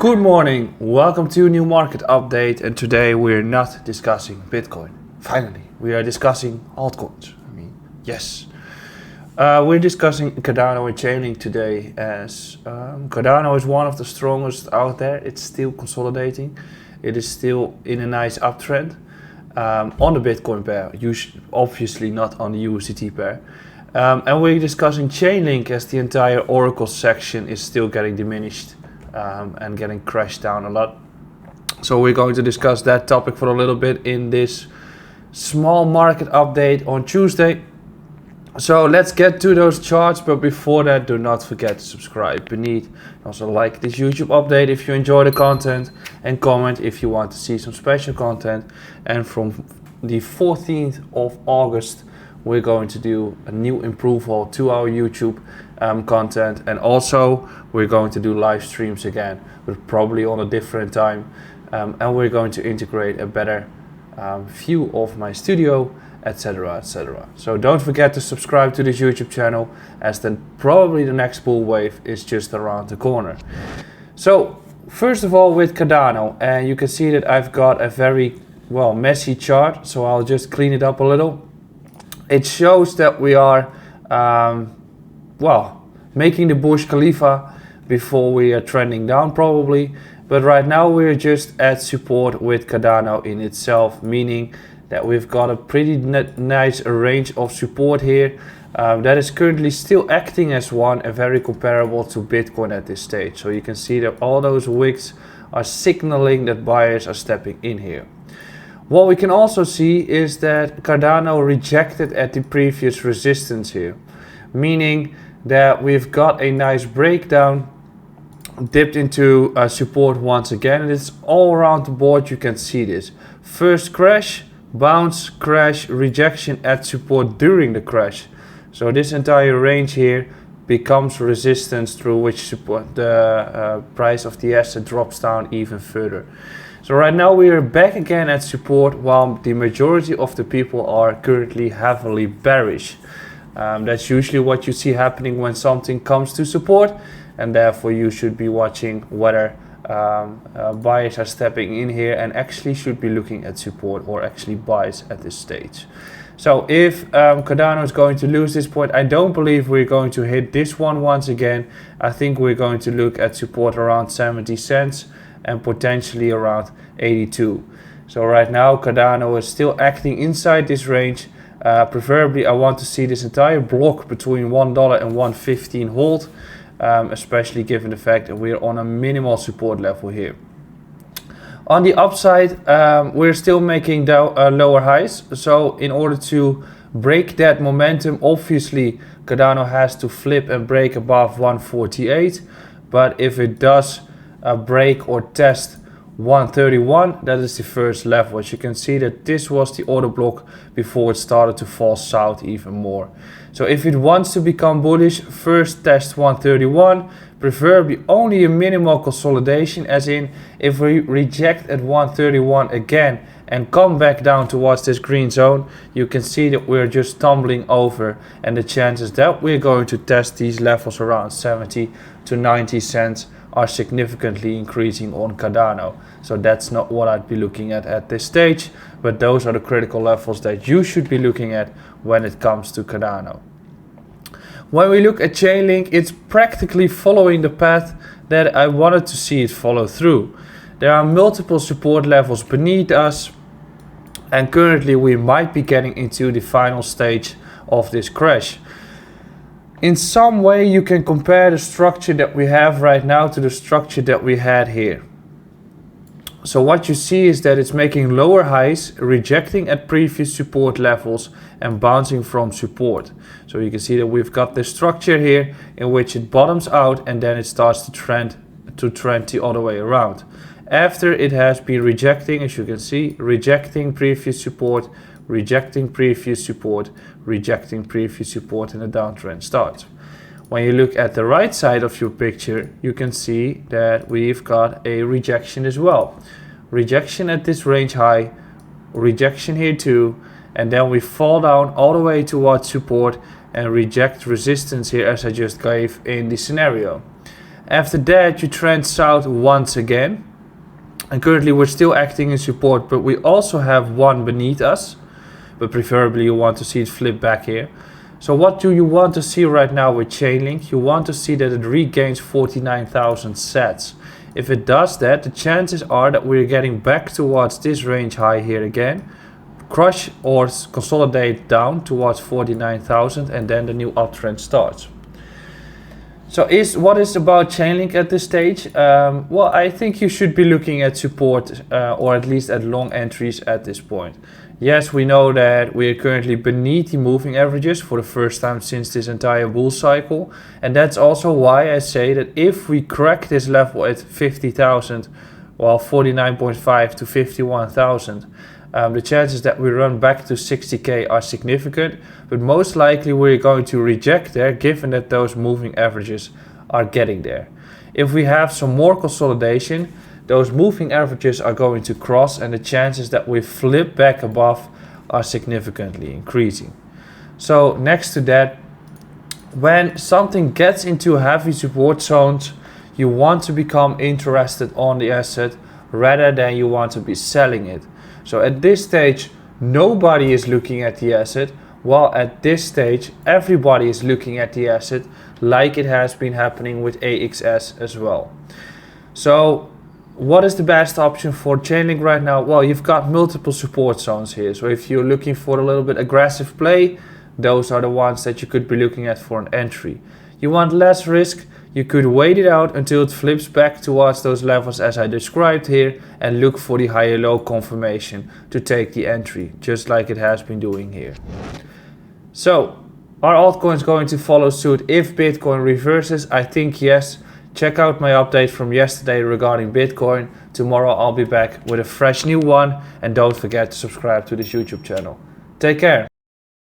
Good morning, welcome to a new market update, and today we're not discussing Bitcoin. Finally, we are discussing altcoins. Yes. We're discussing Cardano and Chainlink today as Cardano is one of the strongest out there. It's still consolidating. It is still in a nice uptrend on the Bitcoin pair, obviously not on the USDT pair. And we're discussing Chainlink as the entire Oracle section is still getting diminished and getting crashed down a lot. So we're going to discuss that topic for a little bit in this small market update on Tuesday. So let's get to those charts, but before that, do not forget to subscribe beneath. Also like this YouTube update if you enjoy the content, and comment if you want to see some special content. And from the 14th of August, we're going to do a new improvement to our YouTube content, and also we're going to do live streams again, but probably on a different time, and we're going to integrate a better view of my studio, etc, etc. So don't forget to subscribe to this YouTube channel, as then probably the next bull wave is just around the corner. So first of all, with Cardano, and you can see that I've got a very messy chart, so I'll just clean it up a little. It shows that we are making the Burj Khalifa before we are trending down probably, but right now we're just at support with Cardano in itself, meaning that we've got a pretty nice range of support here that is currently still acting as one, and very comparable to Bitcoin at this stage. So you can see that all those wicks are signaling that buyers are stepping in here. What we can also see is that Cardano rejected at the previous resistance here, meaning that we've got a nice breakdown, dipped into support once again, and it's all around the board. You can see this first crash, bounce, crash, rejection at support during the crash. So this entire range here becomes resistance, through which support the price of the asset drops down even further. So right now we are back again at support, while the majority of the people are currently heavily bearish. That's usually what you see happening when something comes to support, and therefore you should be watching whether buyers are stepping in here and actually should be looking at support, or actually buys at this stage. So if Cardano is going to lose this point, I don't believe we're going to hit this one once again. I think we're going to look at support around 70 cents and potentially around 82. So right now Cardano is still acting inside this range. Preferably I want to see this entire block between $1 and $1.15 hold, especially given the fact that we're on a minimal support level here. On the upside, we're still making lower highs. So in order to break that momentum, obviously Cardano has to flip and break above 148. But if it does break or test 131, that is the first level. As you can see that this was the order block before it started to fall south even more. So if it wants to become bullish, first test 131, preferably only a minimal consolidation, as in if we reject at 131 again and come back down towards this green zone, you can see that we're just tumbling over, and the chances that we're going to test these levels around 70 to 90 cents are significantly increasing on Cardano. So that's not what I'd be looking at this stage, but those are the critical levels that you should be looking at when it comes to Cardano. When we look at Chainlink, it's practically following the path that I wanted to see it follow through. There are multiple support levels beneath us, and currently we might be getting into the final stage of this crash. In some way you can compare the structure that we have right now to the structure that we had here. So what you see is that it's making lower highs, rejecting at previous support levels, and bouncing from support. So you can see that we've got this structure here in which it bottoms out and then it starts to trend the other way around. After it has been rejecting, as you can see, rejecting previous support, rejecting previous support, rejecting previous support, and the downtrend starts. When you look at the right side of your picture, you can see that we've got a rejection as well. Rejection at this range high, rejection here too, and then we fall down all the way towards support and reject resistance here, as I just gave in the scenario. After that, you trend south once again. And currently we're still acting in support, but we also have one beneath us. But preferably you want to see it flip back here. So what do you want to see right now with Chainlink? You want to see that it regains 49,000 sats. If it does that, the chances are that we're getting back towards this range high here again, crush or consolidate down towards 49,000, and then the new uptrend starts. So what is about Chainlink at this stage? Well, I think you should be looking at support or at least at long entries at this point. Yes, we know that we are currently beneath the moving averages for the first time since this entire bull cycle. And that's also why I say that if we crack this level at 50,000, well, 49.5 to 51,000, the chances that we run back to 60k are significant, but most likely we're going to reject there given that those moving averages are getting there. If we have some more consolidation, those moving averages are going to cross and the chances that we flip back above are significantly increasing. So next to that, when something gets into heavy support zones, you want to become interested on the asset rather than you want to be selling it. So at this stage, nobody is looking at the asset, while at this stage, everybody is looking at the asset like it has been happening with AXS as well. So what is the best option for Chainlink right now? Well, you've got multiple support zones here. So if you're looking for a little bit aggressive play, those are the ones that you could be looking at for an entry. You want less risk, you could wait it out until it flips back towards those levels as I described here and look for the higher low confirmation to take the entry, just like it has been doing here. So, are altcoins going to follow suit if Bitcoin reverses? I think yes. Check out my update from yesterday regarding Bitcoin. Tomorrow I'll be back with a fresh new one, and don't forget to subscribe to this YouTube channel. Take care.